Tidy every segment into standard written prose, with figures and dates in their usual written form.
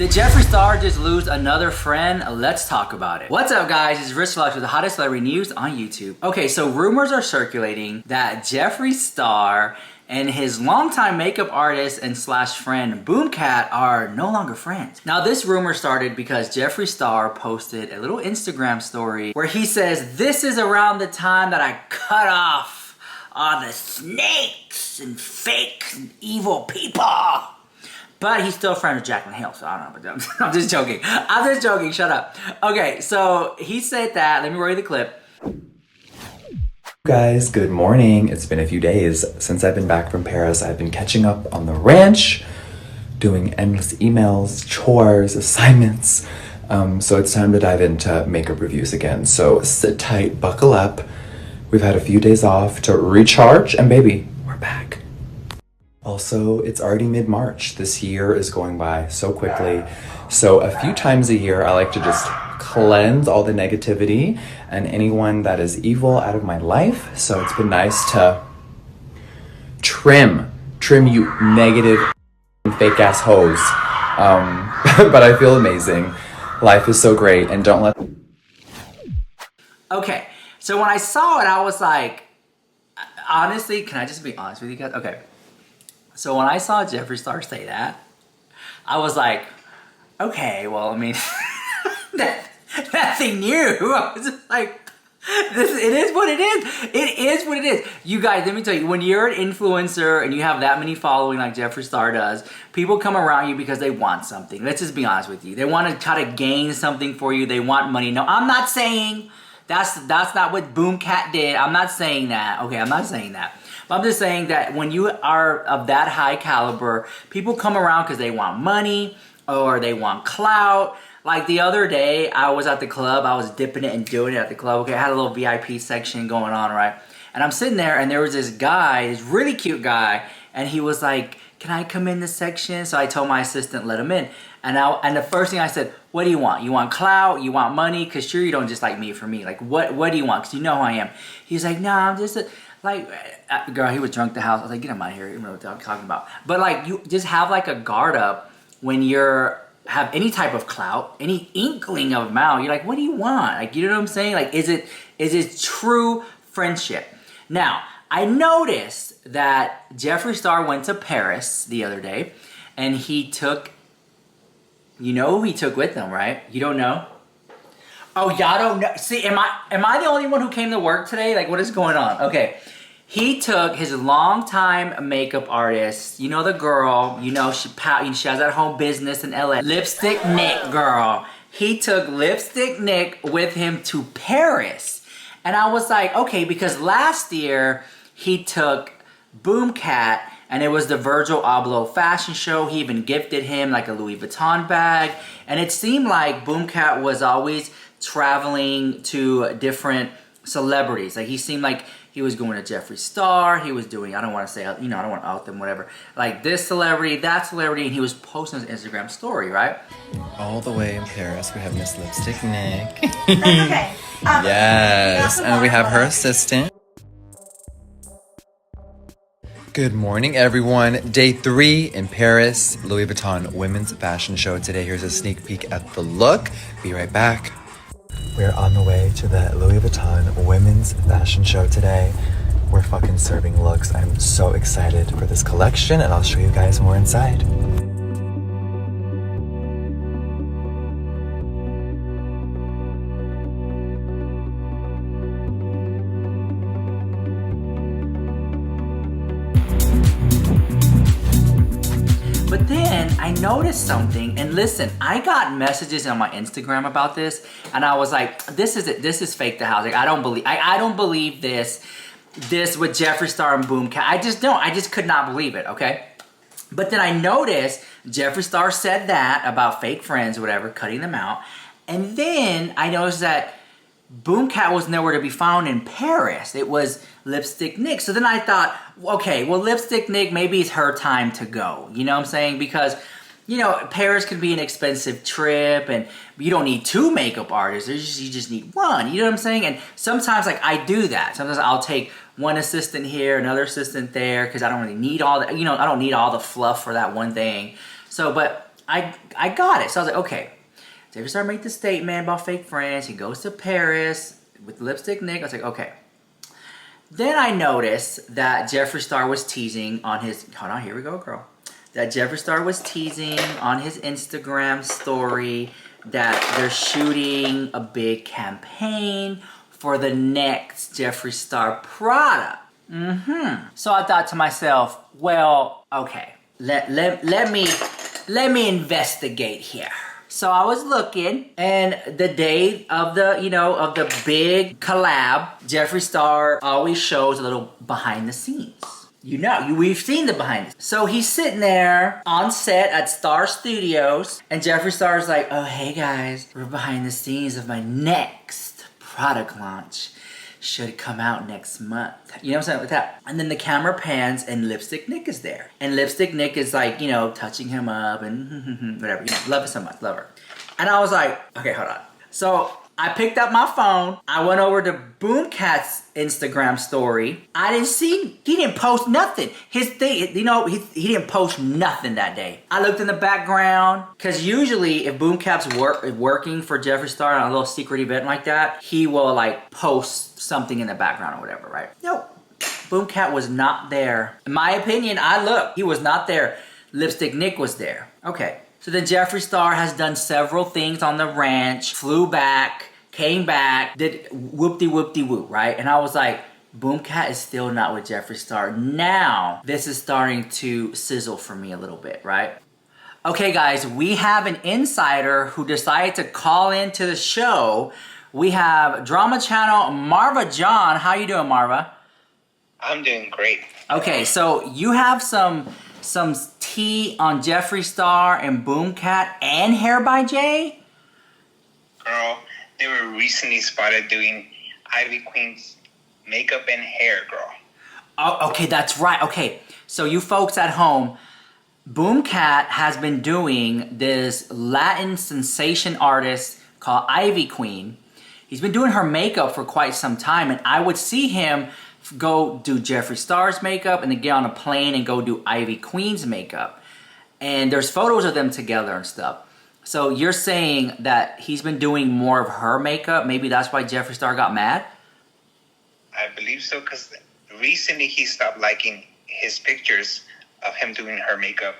Did Jeffree Star just lose another friend? Let's talk about it. What's up, guys? It's Rich Lux with the hottest celebrity news on YouTube. Okay, so rumors are circulating that Jeffree Star and his longtime makeup artist and slash friend Boomcat are no longer friends. Now, this rumor started because Jeffree Star posted a little Instagram story where he says, "This is around the time that I cut off all the snakes and fake and evil people." But he's still friends with Jaclyn Hill, so I don't know. But I'm just joking. I'm just joking. Shut up. Okay, so he said that. Let me roll you the clip. Guys, good morning. It's been a few days since I've been back from Paris. I've been catching up on the ranch, doing endless emails, chores, assignments. So it's time to dive into makeup reviews again. So sit tight, buckle up. We've had a few days off to recharge, and baby, we're back. Also, it's already mid-March. This year is going by so quickly. So a few times a year, I like to just cleanse all the negativity and anyone that is evil out of my life. So it's been nice to trim you negative fake ass hoes. But I feel amazing. Life is so great, and don't let... Okay, so when I saw it, I was like, honestly, can I just be honest with you guys? Okay. So when I saw Jeffree Star say that, I was like, okay, well, I mean, nothing new. I was just like, it is what it is. It is what it is. You guys, let me tell you, when you're an influencer and you have that many following like Jeffree Star does, people come around you because they want something. Let's just be honest with you. They want to try to gain something for you. They want money. No, I'm not saying that's not what Boomcat did. I'm not saying that. Okay, I'm not saying that. I'm just saying that when you are of that high caliber, people come around because they want money or they want clout. Like the other day, I was at the club. I was dipping it and doing it at the club. Okay, I had a little VIP section going on, right? And I'm sitting there, and there was this guy, this really cute guy, and he was like, "Can I come in this section?" So I told my assistant, let him in. And the first thing I said, "What do you want? You want clout? You want money? Because sure, you don't just like me for me. Like, what do you want? Because you know who I am." He's like, "No, I'm just girl, he was drunk the house. I was like, get him out of here. You know what I'm talking about." But like, you just have like a guard up when have any type of clout, any inkling of mouth. You're like, what do you want? Like, you know what I'm saying? Like, is it true friendship? Now, I noticed that Jeffree Star went to Paris the other day, and he took, you know who he took with him, right? You don't know? Oh, y'all don't know. See, am I the only one who came to work today? Like, what is going on? Okay. He took his longtime makeup artist, you know the girl, you know she has that home business in LA, Lipstick Nick girl. He took Lipstick Nick with him to Paris. And I was like, okay, because last year he took Boomcat, and it was the Virgil Abloh fashion show. He even gifted him like a Louis Vuitton bag. And it seemed like Boomcat was always traveling to different celebrities. Like, he seemed like he was going to Jeffree Star. He was doing, I don't want to say, you know, I don't want to out them, whatever. Like this celebrity, that celebrity, and he was posting his Instagram story, right? All the way in Paris, we have Miss Lipstick Nick. That's okay. Yes, and we have her assistant. Good morning, everyone. Day 3 in Paris, Louis Vuitton Women's Fashion Show today. Here's a sneak peek at the look. Be right back. We're on the way to the Louis Vuitton Women's Fashion Show today. We're fucking serving looks. I'm so excited for this collection, and I'll show you guys more inside. But then I noticed something, and listen, I got messages on my Instagram about this, and I was like, this is it. This is fake the house. Like, I don't believe this with Jeffree Star and Boomcat. I just could not believe it, okay? But then I noticed Jeffree Star said that about fake friends or whatever, cutting them out. And then I noticed that Boomcat was nowhere to be found in Paris. It was Lipstick Nick. So then I thought, okay, well, Lipstick Nick, maybe it's her time to go. You know what I'm saying? Because, you know, Paris could be an expensive trip, and you don't need 2 makeup artists. You just need 1. You know what I'm saying? And sometimes, like, I do that. Sometimes I'll take one assistant here, another assistant there, because I don't really need all the, you know, I don't need all the fluff for that one thing. So, but I got it. So I was like, okay. Jeffree Star made the statement about fake friends. He goes to Paris with Lipstick Nick. I was like, okay. Then I noticed that Jeffree Star was teasing on his... Hold on, here we go, girl. That Jeffree Star was teasing on his Instagram story that they're shooting a big campaign for the next Jeffree Star product. So I thought to myself, well, okay, let me investigate here. So I was looking, and the day of the big collab, Jeffree Star always shows a little behind the scenes. We've seen the behind the scenes. So he's sitting there on set at Star Studios, and Jeffree Star's like, oh, hey guys, we're behind the scenes of my next product launch. Should come out next month. You know what I'm saying? Like that. And then the camera pans and Lipstick Nick is there. And Lipstick Nick is like, touching him up and whatever. Love her so much. Love her. And I was like, okay, hold on. So I picked up my phone. I went over to Boomcat's Instagram story. he didn't post nothing. His thing, he didn't post nothing that day. I looked in the background, because usually if Boomcat's working for Jeffree Star on a little secret event like that, he will like post something in the background or whatever, right? Nope. Boomcat was not there. In my opinion, I looked. He was not there. Lipstick Nick was there. Okay. So then Jeffree Star has done several things on the ranch, flew back, came back, did whoop-de-whoop-de-whoop, right? And I was like, Boomcat is still not with Jeffree Star. Now, this is starting to sizzle for me a little bit, right? Okay, guys, we have an insider who decided to call into the show. We have Drama Channel Marva John. How you doing, Marva? I'm doing great. Okay, so you have some tea on Jeffree Star and Boomcat and Hair by Jay? Girl, they were recently spotted doing Ivy Queen's makeup and hair, girl. Oh, okay, that's right. Okay, so you folks at home, Boomcat has been doing this Latin sensation artist called Ivy Queen. He's been doing her makeup for quite some time, and I would see him go do Jeffree Star's makeup and then get on a plane and go do Ivy Queen's makeup. And there's photos of them together and stuff. So you're saying that he's been doing more of her makeup? Maybe that's why Jeffree Star got mad? I believe so, because recently he stopped liking his pictures of him doing her makeup.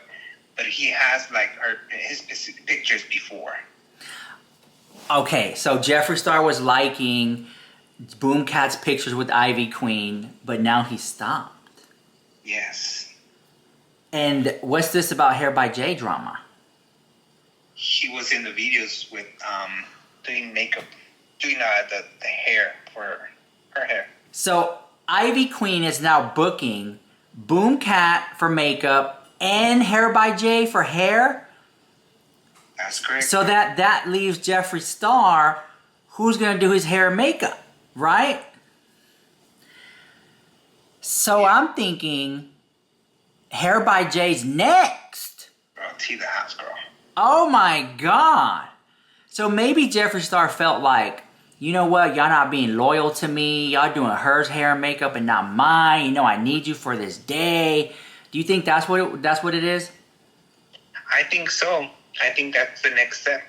But he has liked his pictures before. Okay, so Jeffree Star was liking Boomcat's pictures with Ivy Queen, but now he stopped. Yes. And what's this about Hair by Jay drama? He was in the videos with doing makeup, doing the hair for her hair. So Ivy Queen is now booking Boomcat for makeup and Hair by Jay for hair? That's correct. So that leaves Jeffree Star, who's going to do his hair and makeup. Right? So yeah. I'm thinking Hair by Jay's next. Girl, tea the house, girl. Oh my God. So maybe Jeffree Star felt like, you know what, y'all not being loyal to me. Y'all doing her hair and makeup and not mine. I need you for this day. Do you think that's what it is? I think so. I think that's the next step.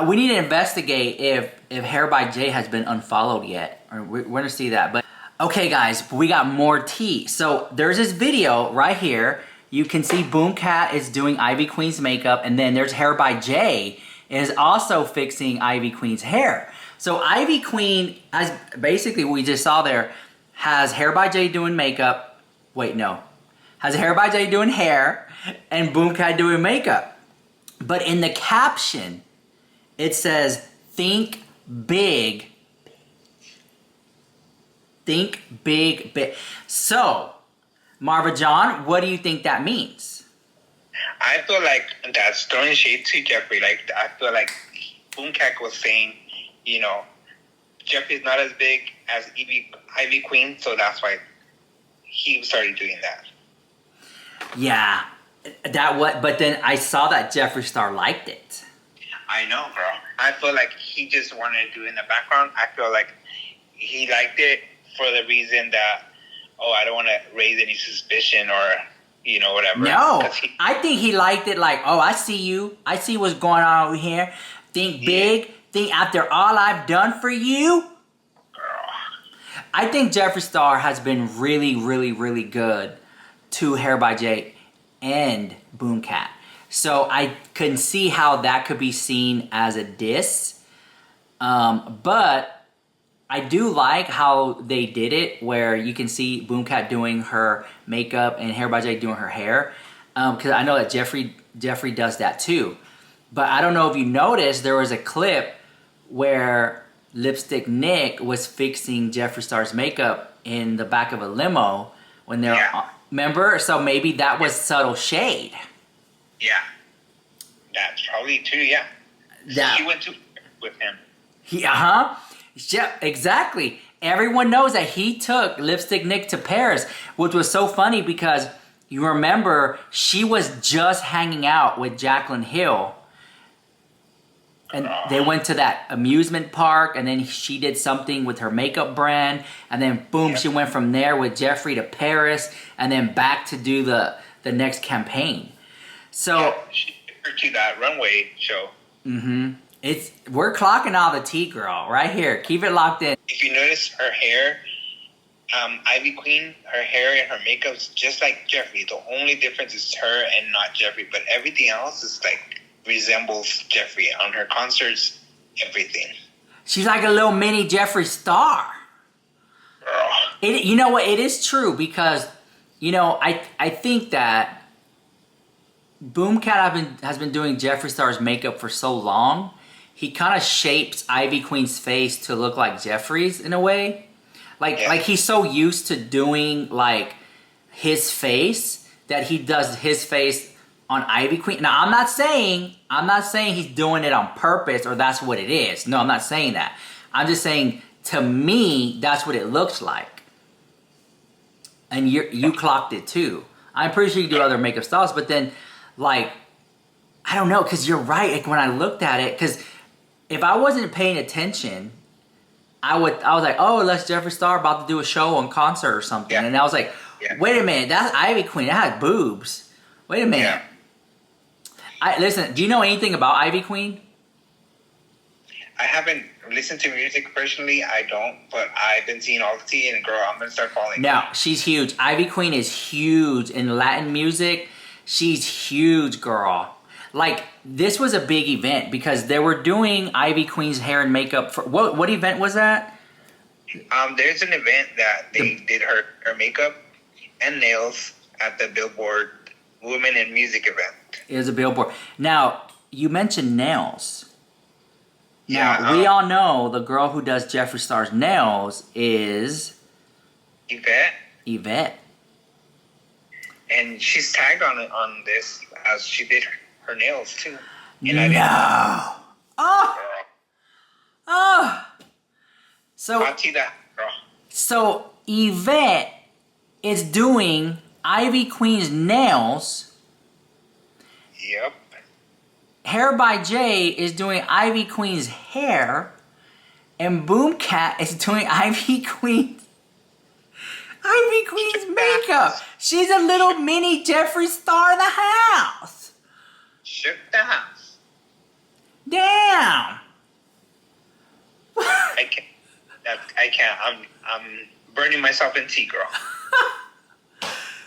We need to investigate if Hair by Jay has been unfollowed yet. Or we're going to see that. But okay, guys, we got more tea. So there's this video right here. You can see Boomcat is doing Ivy Queen's makeup. And then there's Hair by Jay is also fixing Ivy Queen's hair. So Ivy Queen, has basically we just saw there, has Hair by Jay doing makeup. Wait, no. Has Hair by Jay doing hair and Boomcat doing makeup. But in the caption, it says, think big. Think big, big. So, Marva John, what do you think that means? I feel like that's throwing shade to Jeffree. Like, I feel like Boomcat was saying, Jeffree's not as big as Ivy Queen, so that's why he started doing that. Yeah, but then I saw that Jeffree Star liked it. I know, girl. I feel like he just wanted to do it in the background. I feel like he liked it for the reason that, I don't want to raise any suspicion or, whatever. No, 'Cause I think he liked it like, oh, I see you. I see what's going on over here. Think big. Think after all I've done for you. I think Jeffree Star has been really, really, really good to Hair by Jay and Boomcat. So I can see how that could be seen as a diss. But I do like how they did it, where you can see Boomcat doing her makeup and Hair by Jay doing her hair. Because I know that Jeffree does that too. But I don't know if you noticed, there was a clip where Lipstick Nick was fixing Jeffree Star's makeup in the back of a limo when they're remember? So maybe that was subtle shade. Yeah. That's probably true, yeah. That, she went to with him. Yeah, exactly. Everyone knows that he took Lipstick Nick to Paris, which was so funny because you remember she was just hanging out with Jaclyn Hill. And they went to that amusement park, and then she did something with her makeup brand, and then boom, she went from there with Jeffree to Paris, and then back to do the next campaign. So she took her to that runway show. We're clocking all the tea, girl, right here. Keep it locked in. If you notice her hair, Ivy Queen, her hair and her makeup's just like Jeffree. The only difference is her and not Jeffree, but everything else is like resembles Jeffree on her concerts, everything. She's like a little mini Jeffree Star. You know what? It is true because, I think that Boomcat has been doing Jeffree Star's makeup for so long. He kind of shapes Ivy Queen's face to look like Jeffree's in a way. Like he's so used to doing like his face that he does his face on Ivy Queen. Now I'm not saying he's doing it on purpose or that's what it is. No, I'm not saying that. I'm just saying to me that's what it looks like. And you clocked it too. I'm pretty sure you do other makeup styles, but then like I don't know, because you're right. Like when I looked at it, because if I wasn't paying attention, I was like, oh, that's Jeffree Star about to do a show on concert or something. And I was like, wait a minute, that's Ivy Queen. That has boobs. Wait a minute. Listen, do you know anything about Ivy Queen? I haven't listened to music personally. I don't, but I've been seeing all the tea, and girl, I'm gonna start following. No, she's huge. Ivy Queen is huge in Latin music. She's huge, girl. Like, this was a big event because they were doing Ivy Queen's hair and makeup for... What event was that? There's an event that they did her makeup and nails at the Billboard Women in Music event. It was a Billboard. Now, you mentioned nails. Now, we all know the girl who does Jeffree Star's nails is... Yvette. And she's tagged on this as she did her nails too. No. Oh. So I'll see that, girl. So Yvette is doing Ivy Queen's nails. Yep. Hair by Jay is doing Ivy Queen's hair. And Boomcat is doing Ivy Queen's makeup. She's a little mini Jeffree Star in the house. Shook the house. Damn. I can't. I'm burning myself in tea, girl.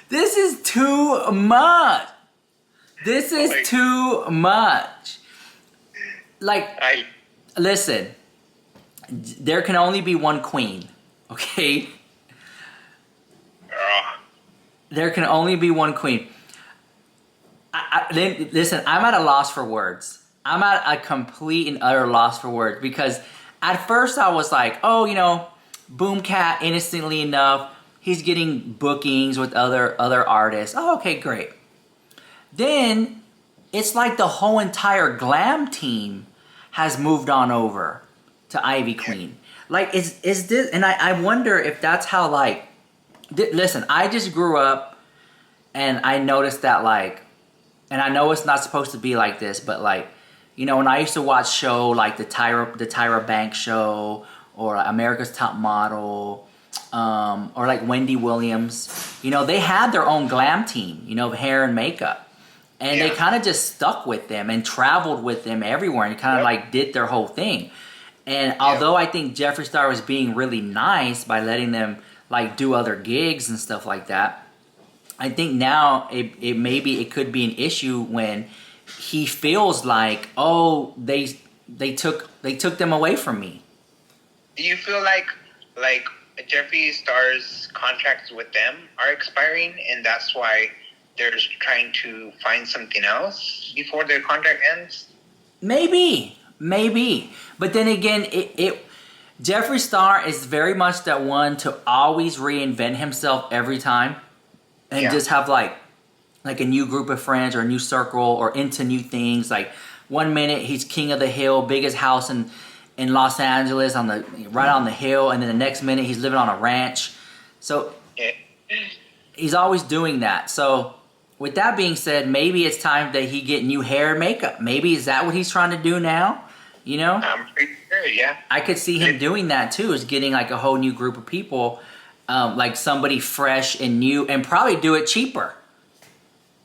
This is too much. This is too much. Like, listen. There can only be one queen. Okay? There can only be one queen. Listen, I'm at a loss for words. I'm at a complete and utter loss for words because at first I was like, oh, Boomcat, innocently enough, he's getting bookings with other artists. Oh, okay, great. Then it's like the whole entire glam team has moved on over to Ivy Queen. Like, is this? And I wonder if that's how listen, I just grew up and I noticed that and I know it's not supposed to be like this, but when I used to watch show like the Tyra Banks show or America's Top Model or like Wendy Williams, you know, they had their own glam team, you know, of hair and makeup. And they kind of just stuck with them and traveled with them everywhere and kind of like did their whole thing. And although I think Jeffree Star was being really nice by letting them like do other gigs and stuff like that, I think now it maybe it could be an issue when he feels like, oh, they took them away from me. Do you feel like Jeffree Star's contracts with them are expiring, and that's why they're trying to find something else before their contract ends? Maybe. But then again, Jeffree Star is very much that one to always reinvent himself every time, and just have like a new group of friends or a new circle or into new things. Like one minute he's king of the hill, biggest house in Los Angeles right on the hill, and then the next minute he's living on a ranch. So he's always doing that. So with that being said, maybe it's time that he get new hair and makeup. Maybe is that what he's trying to do now? You know? I'm pretty sure, yeah. I could see him doing that too, is getting like a whole new group of people, like somebody fresh and new, and probably do it cheaper.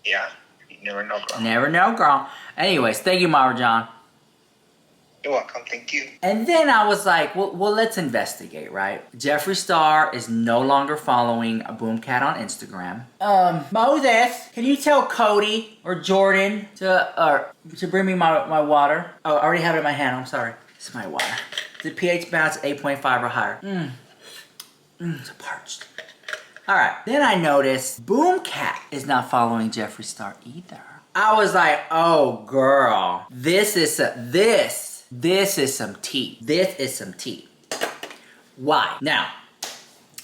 Yeah, you never know, girl. Never know, girl. Anyways, thank you, Mara John. You're welcome, thank you. And then I was like, well, let's investigate, right? Jeffree Star is no longer following a Boomcat on Instagram. Moses, can you tell Cody or Jordan to bring me my water? Oh, I already have it in my hand, I'm sorry. This is my water. The pH balance 8.5 or higher. It's parched. All right, then I noticed Boomcat is not following Jeffree Star either. I was like, oh girl, this is some tea. This is some tea. Why? Now,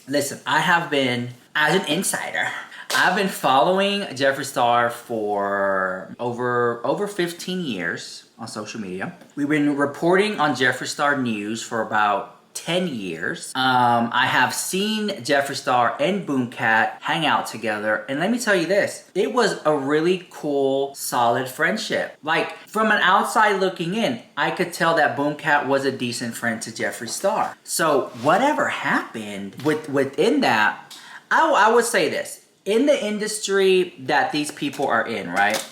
listen, I have been, as an insider, I've been following Jeffree Star for over 15 years on social media. We've been reporting on Jeffree Star news for about 10 years. I have seen Jeffree Star and Boomcat hang out together, and let me tell you this, it was a really cool, solid friendship. Like, from an outside looking in, I could tell that Boomcat was a decent friend to Jeffree Star. So whatever happened within that, I would say this, in the industry that these people are in, right,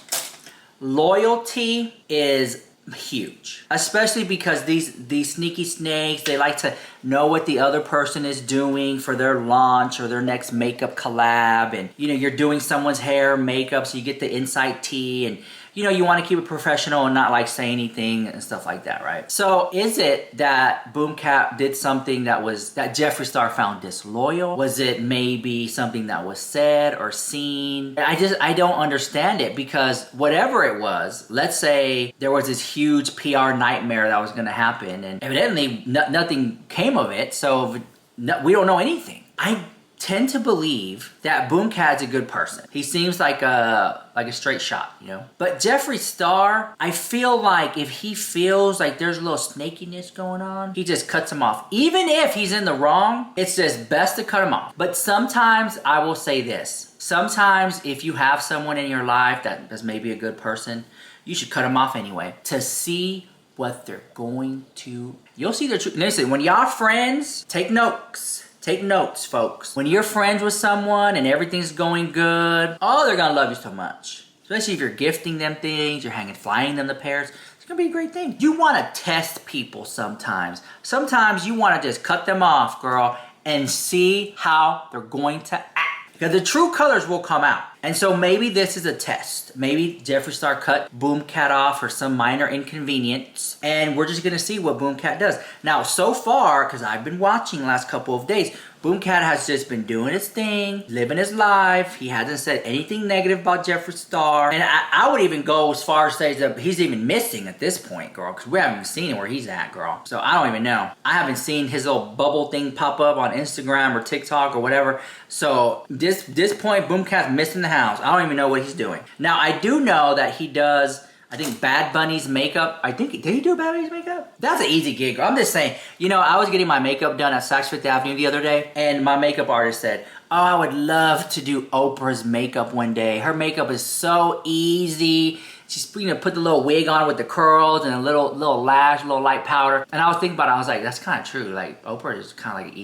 loyalty is huge, especially because these sneaky snakes, they like to know what the other person is doing for their launch or their next makeup collab, and you know, you're doing someone's hair, makeup, so you get the inside tea, and you know, you want to keep it professional and not like say anything and stuff like that, right? So is it that Boomcat did something that Jeffree Star found disloyal? Was it maybe something that was said or seen? I don't understand it, because whatever it was, let's say there was this huge PR nightmare that was going to happen, and evidently nothing came of it, so we don't know anything. I tend to believe that Boomcat's a good person. He seems like a straight shot, you know? But Jeffree Star, I feel like if he feels like there's a little snakiness going on, he just cuts him off. Even if he's in the wrong, it's just best to cut him off. But sometimes, I will say this, sometimes if you have someone in your life that's maybe a good person, you should cut them off anyway, to see what they're going to, you'll see their truth. Listen, when y'all friends, take notes. Take notes, folks. When you're friends with someone and everything's going good, oh, they're gonna love you so much. Especially if you're gifting them things, you're flying them to Paris. It's gonna be a great thing. You wanna test people sometimes. Sometimes you wanna just cut them off, girl, and see how they're going to act. Because the true colors will come out. And so maybe this is a test. Maybe Jeffree Star cut Boomcat off for some minor inconvenience, and we're just gonna see what Boomcat does. Now, so far, because I've been watching the last couple of days, Boomcat has just been doing his thing, living his life. He hasn't said anything negative about Jeffree Star. And I would even go as far as say that he's even missing at this point, girl, because we haven't even seen where he's at, girl. So I don't even know. I haven't seen his little bubble thing pop up on Instagram or TikTok or whatever. So this point, Boomcat's missing the house. I don't even know what he's doing. Now, I do know that he does, I think, Bad Bunny's makeup. Did he do Bad Bunny's makeup? That's an easy gig, girl. I'm just saying, you know, I was getting my makeup done at Saks Fifth Avenue the other day, and my makeup artist said, oh, I would love to do Oprah's makeup one day. Her makeup is so easy. She's, you know, put the little wig on with the curls and a little lash, a little light powder. And I was thinking about it, I was like, that's kind of true. Like, Oprah is kind of like an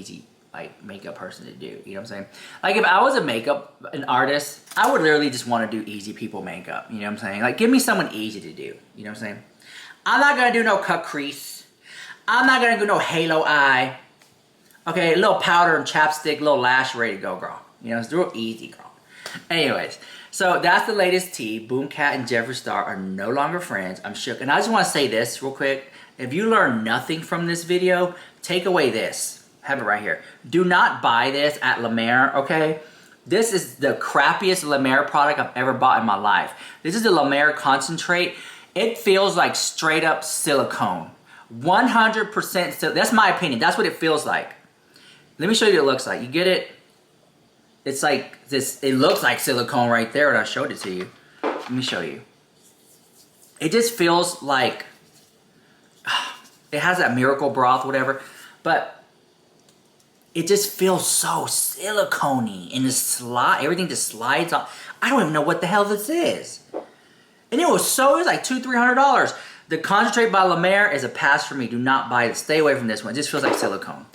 like makeup person to do. You know what I'm saying? Like if I was an artist, I would literally just want to do easy people makeup. You know what I'm saying? Like give me someone easy to do. You know what I'm saying? I'm not gonna do no cut crease. I'm not gonna do no halo eye. Okay, a little powder and chapstick, little lash, ready to go, girl. You know, it's real easy, girl. Anyways, so that's the latest tea. Boomcat and Jeffree Star are no longer friends. I'm shook. And I just want to say this real quick. If you learn nothing from this video, take away this. Have it right here. Do not buy this at La Mer, okay? This is the crappiest La Mer product I've ever bought in my life. This is the La Mer concentrate. It feels like straight up silicone. 100% that's my opinion. That's what it feels like. Let me show you what it looks like. You get it? It's like this. It looks like silicone right there when I showed it to you. Let me show you. It just feels like it has that miracle broth, whatever, but it just feels so silicone-y and everything just slides on. I don't even know what the hell this is. And it was like $200-$300. The concentrate by La Mer is a pass for me. Do not buy it. Stay away from this one. It just feels like silicone.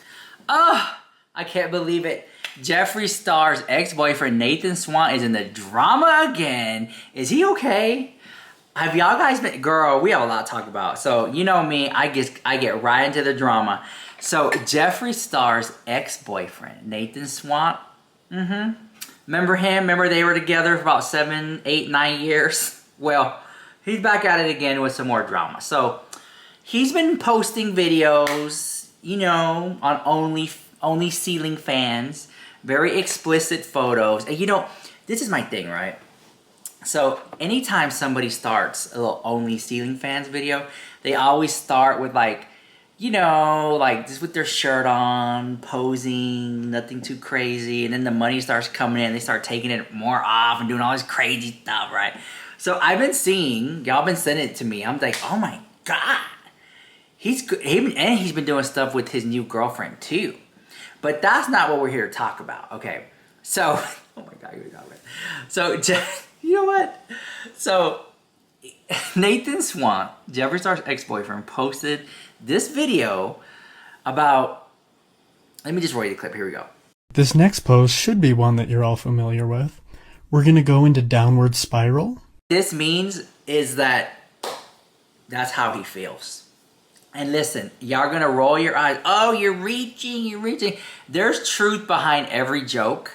I can't believe it. Jeffree Star's ex-boyfriend Nathan Swan is in the drama again. Is he okay? Have y'all guys been... Girl, we have a lot to talk about. So, you know me. I get right into the drama. So, Jeffree Star's ex-boyfriend, Nathan Swan. Remember him? Remember they were together for about 7, 8, 9 years? Well, he's back at it again with some more drama. So, he's been posting videos, you know, on Only Ceiling Fans. Very explicit photos. And you know, this is my thing, right? So, anytime somebody starts a little Only Ceiling Fans video, they always start with like, you know, like just with their shirt on, posing, nothing too crazy. And then the money starts coming in. They start taking it more off and doing all this crazy stuff, right? So I've been seeing, y'all been sending it to me. I'm like, oh my God. He's good. And he's been doing stuff with his new girlfriend too. But that's not what we're here to talk about. Okay. So, oh my God, you got it. So, you know what? So, Nathan Swan, Jeffree Star's ex-boyfriend, posted this video about, let me just roll you the clip. Here we go. This next post should be one that you're all familiar with. We're going to go into downward spiral. This means is that that's how he feels. And listen, y'all gonna roll your eyes. Oh, you're reaching. There's truth behind every joke.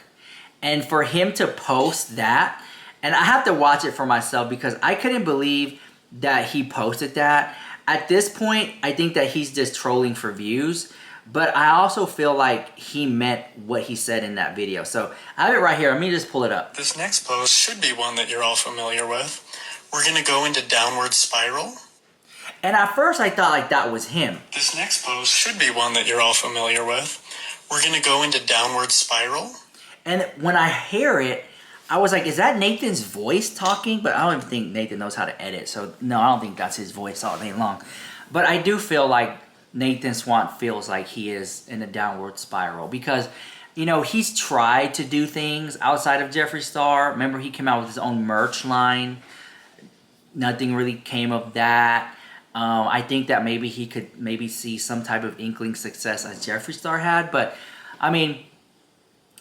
And for him to post that, and I have to watch it for myself because I couldn't believe that he posted that. At this point, I think that he's just trolling for views. But I also feel like he meant what he said in that video. So I have it right here. Let me just pull it up. This next post should be one that you're all familiar with. We're going to go into downward spiral. And at first I thought like that was him. This next post should be one that you're all familiar with. We're going to go into downward spiral. And when I hear it, I was like, is that Nathan's voice talking? But I don't even think Nathan knows how to edit. So no, I don't think that's his voice all day long. But I do feel like Nathan Swan feels like he is in a downward spiral. Because, you know, he's tried to do things outside of Jeffree Star. Remember, he came out with his own merch line. Nothing really came of that. I think that maybe he could see some type of inkling success as Jeffree Star had. But, I mean,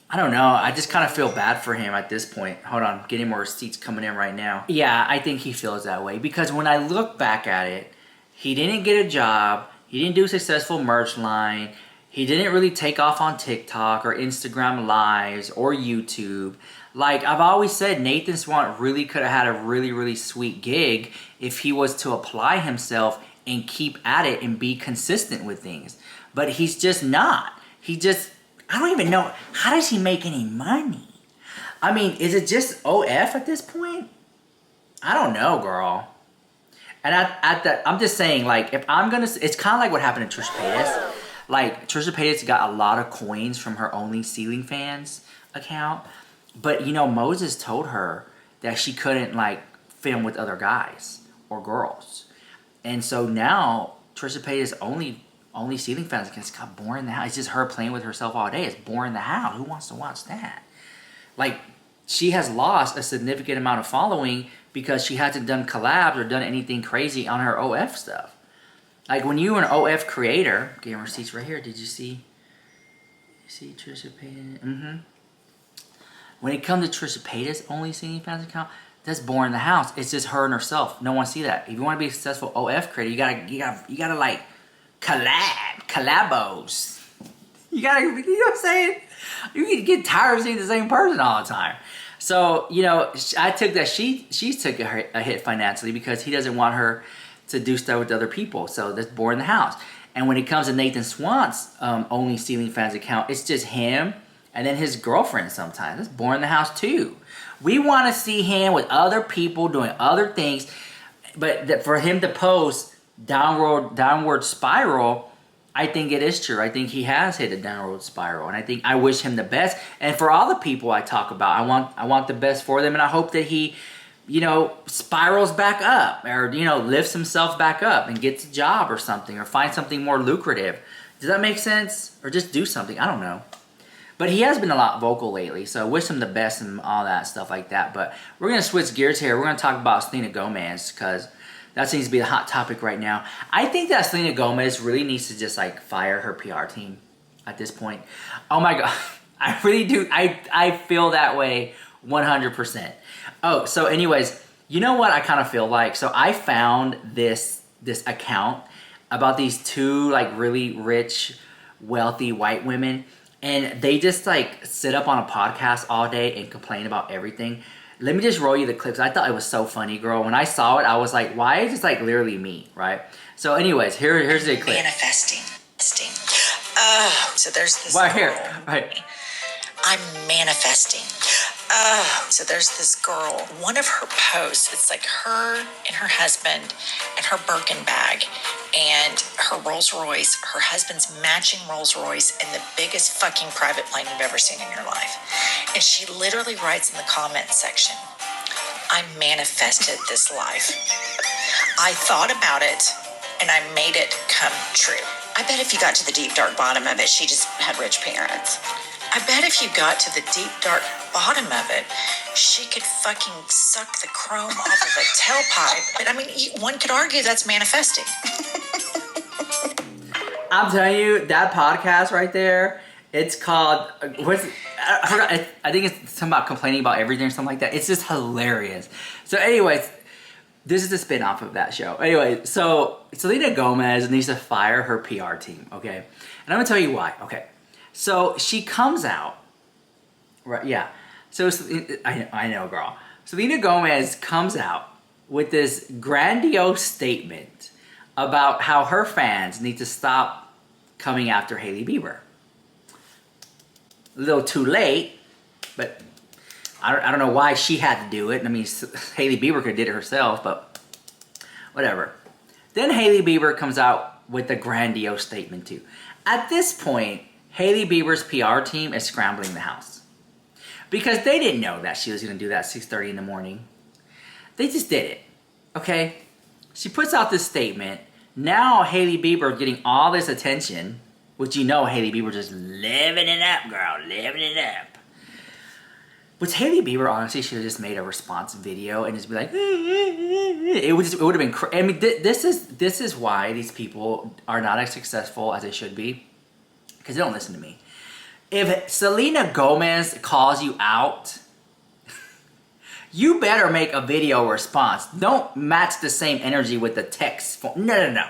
I don't know. I just kind of feel bad for him at this point. Hold on. Getting more receipts coming in right now. Yeah, I think he feels that way. Because when I look back at it, he didn't get a job. He didn't do a successful merch line. He didn't really take off on TikTok or Instagram Lives or YouTube. Like I've always said, Nathan Swan really could have had a really, really sweet gig if he was to apply himself and keep at it and be consistent with things. But he's just not. I don't even know. How does he make any money? I mean, is it just OF at this point? I don't know, girl. And I'm just saying, like, if I'm gonna, it's kind of like what happened to Trisha Paytas. Like, Trisha Paytas got a lot of coins from her Only Ceiling Fans account. But, you know, Moses told her that she couldn't, like, film with other guys or girls. And so now, Trisha Paytas' Only Ceiling Fans account got boring in the house. It's just her playing with herself all day. It's boring in the house. Who wants to watch that? Like, she has lost a significant amount of following because she hasn't done collabs or done anything crazy on her OF stuff. Like when you were an OF creator, getting receipts right here, did you see See Trisha Paytas. When it comes to Trisha Paytas only seeing fans account, that's boring in the house. It's just her and herself. No one see that. If you want to be a successful OF creator, you gotta like collabos. You know what I'm saying? You can get tired of seeing the same person all the time. So, you know, I took that she took a hit financially because he doesn't want her to do stuff with other people. So that's boring in the house. And when it comes to Nathan Swant's only stealing fans account, it's just him and then his girlfriend sometimes. That's boring in the house too. We want to see him with other people doing other things. But for him to post downward spiral, I think it is true. I think he has hit a downward spiral, and I wish him the best. And for all the people I talk about, I want the best for them, and I hope that he, you know, spirals back up, or you know, lifts himself back up and gets a job or something, or finds something more lucrative. Does that make sense? Or just do something. I don't know. But he has been a lot vocal lately, so I wish him the best and all that stuff like that. But we're gonna switch gears here. We're gonna talk about Selena Gomez because that seems to be the hot topic right now. I think that Selena Gomez really needs to just like fire her PR team at this point. Oh my God, I really do. I feel that way 100%. Oh, so anyways, you know what I kind of feel like? So I found this account about these two like really rich, wealthy white women, and they just like sit up on a podcast all day and complain about everything. Let me just roll you the clips. I thought it was so funny, girl. When I saw it, I was like, why is this like literally me, right? So anyways, here's the clip. Manifesting. So there's this Right here, girl. right. I'm manifesting. So there's this girl. One of her posts, it's like her and her husband and her Birkin bag and her Rolls Royce, her husband's matching Rolls Royce, and the biggest fucking private plane you've ever seen in your life. And she literally writes in the comment section, I manifested this life. I thought about it and I made it come true. I bet if you got to the deep dark bottom of it, she just had rich parents. I bet if you got to the deep dark bottom of it, she could fucking suck the chrome off of a tailpipe. But I mean, one could argue that's manifesting. I'm telling you, that podcast right there, it's called, I think it's something about complaining about everything or something like that. It's just hilarious. So anyways, this is a spin-off of that show. Anyway, so Selena Gomez needs to fire her PR team, okay? And I'm gonna tell you why, okay? So she comes out, right? Yeah. So I know, girl. Selena Gomez comes out with this grandiose statement about how her fans need to stop coming after Hailey Bieber. A little too late, but I don't know why she had to do it. I mean, Hailey Bieber could have did it herself, but whatever. Then Hailey Bieber comes out with a grandiose statement too. At this point, Hailey Bieber's PR team is scrambling the house because they didn't know that she was going to do that at 6:30 in the morning. They just did it, okay? She puts out this statement. Now Hailey Bieber getting all this attention, which you know Hailey Bieber just living it up, girl, living it up. Which Hailey Bieber honestly should have just made a response video and just be like, it would have been. I mean, this is why these people are not as successful as they should be, because they don't listen to me. If Selena Gomez calls you out, you better make a video response. Don't match the same energy with the text form. No.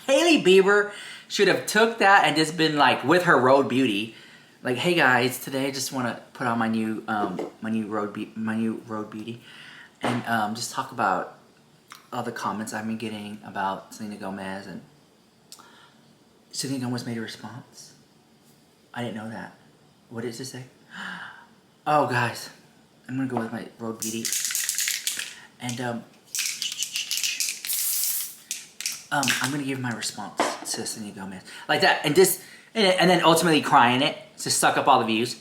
Hailey Bieber should have took that and just been like with her Road Beauty, like, hey guys, today I just want to put on my new Road Beauty, and just talk about all the comments I've been getting about Selena Gomez. And Selena Gomez made a response. I didn't know that. What does it say? Oh guys, I'm gonna go with my Road Beauty, and I'm gonna give my response to Selena Gomez like that, and then ultimately crying it to suck up all the views,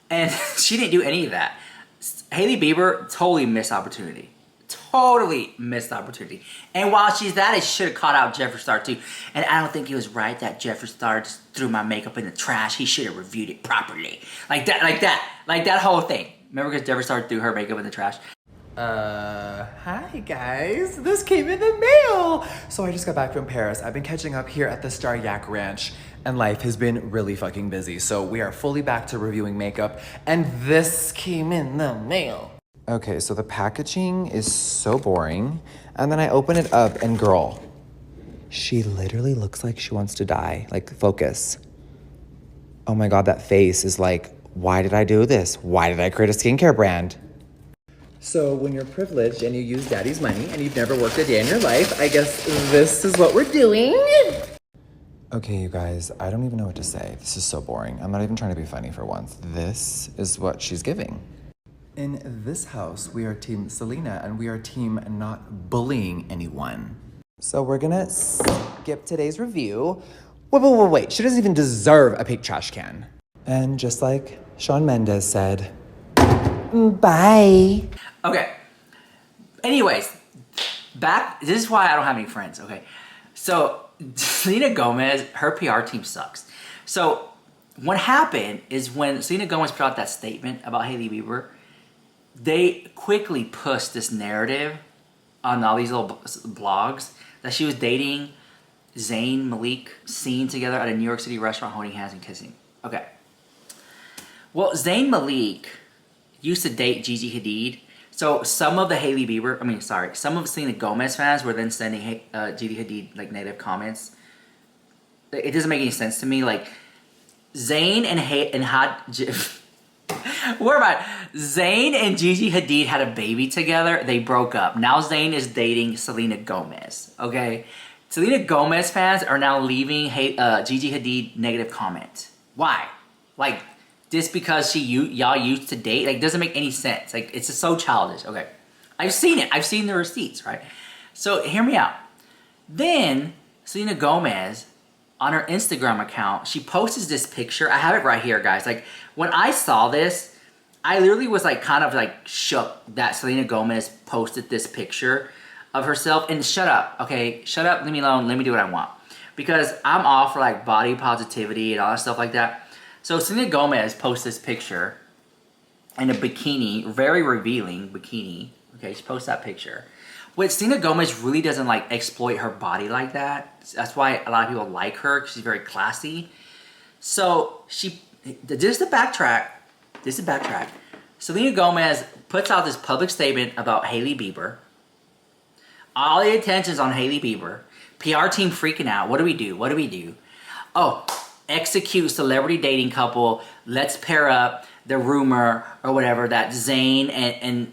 and she didn't do any of that. Hailey Bieber totally missed opportunity. And while she's at it, she should have caught out Jeffree Star too. And I don't think it was right that Jeffree Star just threw my makeup in the trash. He should have reviewed it properly. Like that whole thing. Remember, because Jeffree Star threw her makeup in the trash? Hi guys. This came in the mail. So I just got back from Paris. I've been catching up here at the Star Yak Ranch, and life has been really fucking busy. So we are fully back to reviewing makeup, and this came in the mail. Okay, so the packaging is so boring. And then I open it up, and girl, she literally looks like she wants to die. Like, focus. Oh my God, that face is like, why did I do this? Why did I create a skincare brand? So when you're privileged and you use daddy's money and you've never worked a day in your life, I guess this is what we're doing. Okay, you guys, I don't even know what to say. This is so boring. I'm not even trying to be funny for once. This is what she's giving. In this house, we are team Selena and we are team not bullying anyone. So we're gonna skip today's review. Wait. She doesn't even deserve a pink trash can. And just like Shawn Mendes said, bye. Okay. Anyways, this is why I don't have any friends, okay? So, Selena Gomez, her PR team sucks. So, what happened is when Selena Gomez put out that statement about Hailey Bieber, they quickly pushed this narrative on all these little blogs that she was dating Zayn, Malik, seen together at a New York City restaurant holding hands and kissing. Okay. Well, Zayn Malik used to date Gigi Hadid. So some of the some of Selena Gomez fans were then sending Gigi Hadid like negative comments. It doesn't make any sense to me. Like Zayn Zayn and Gigi Hadid had a baby together. They broke up. Now Zayn is dating Selena Gomez. Okay, Selena Gomez fans are now leaving Gigi Hadid negative comment. Why? Like, just because y'all used to date, like, doesn't make any sense. Like, it's just so childish. Okay, I've seen it. I've seen the receipts, right? So hear me out. Then Selena Gomez, on her Instagram account, she posts this picture. I have it right here, guys. Like, when I saw this, I literally was like kind of like shook that Selena Gomez posted this picture of herself. And shut up, okay? Shut up, leave me alone, let me do what I want. Because I'm all for like body positivity and all that stuff like that. So Selena Gomez posts this picture in a bikini, very revealing bikini. Okay, she posts that picture. Which Selena Gomez really doesn't like exploit her body like that. That's why a lot of people like her, because she's very classy. So just to backtrack. Selena Gomez puts out this public statement about Hailey Bieber. All the attention's on Hailey Bieber. PR team freaking out. What do we do? Oh, execute celebrity dating couple. Let's pair up the rumor or whatever that Zayn and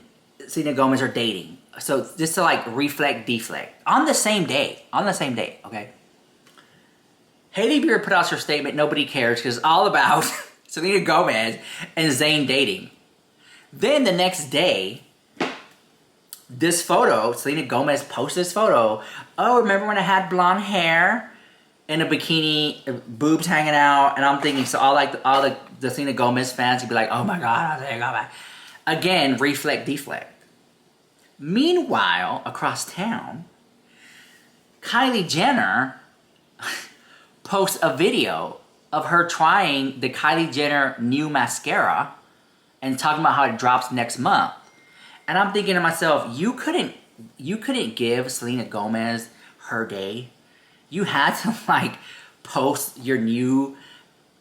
Selena Gomez are dating. So just to like deflect. On the same day, okay? Hailey Bieber put out her statement, nobody cares, because it's all about Selena Gomez and Zayn dating. Then the next day, this photo, Selena Gomez posts this photo. Oh, remember when I had blonde hair in a bikini, boobs hanging out? And I'm thinking, so all the Selena Gomez fans would be like, oh my God, again, deflect. Meanwhile, across town, Kylie Jenner posts a video of her trying the Kylie Jenner new mascara and talking about how it drops next month. And I'm thinking to myself, you couldn't give Selena Gomez her day. You had to like post your new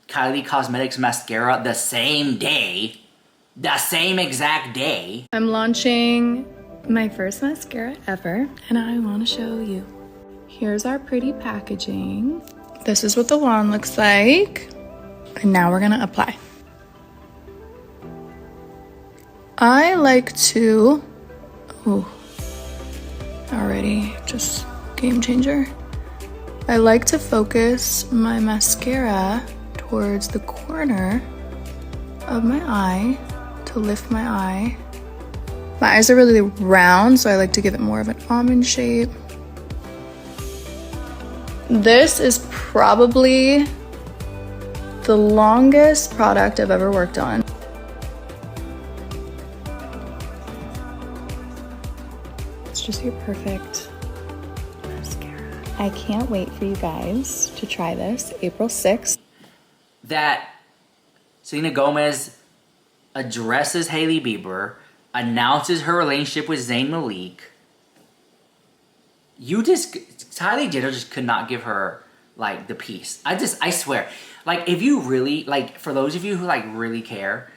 Kylie Cosmetics mascara the same day, the same exact day. I'm launching my first mascara ever, and I want to show you. Here's our pretty packaging. This is what the wand looks like. And now we're gonna apply. I like to, already just game changer. I like to focus my mascara towards the corner of my eye to lift my eye. My eyes are really round, so I like to give it more of an almond shape. This is probably the longest product I've ever worked on. It's just your perfect mascara. I can't wait for you guys to try this April 6th. That Selena Gomez addresses Hailey Bieber, announces her relationship with Zayn Malik. Kylie Jenner just could not give her, like, the peace. I swear. Like, if you really, like, for those of you who, like, really care,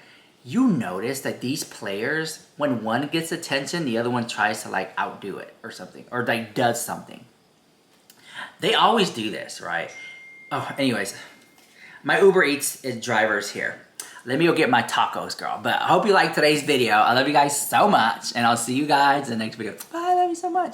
you notice that these players, when one gets attention, the other one tries to, like, outdo it or something. Or, like, does something. They always do this, right? Oh, anyways. My Uber Eats driver's here. Let me go get my tacos, girl. But I hope you liked today's video. I love you guys so much. And I'll see you guys in the next video. Bye, I love you so much.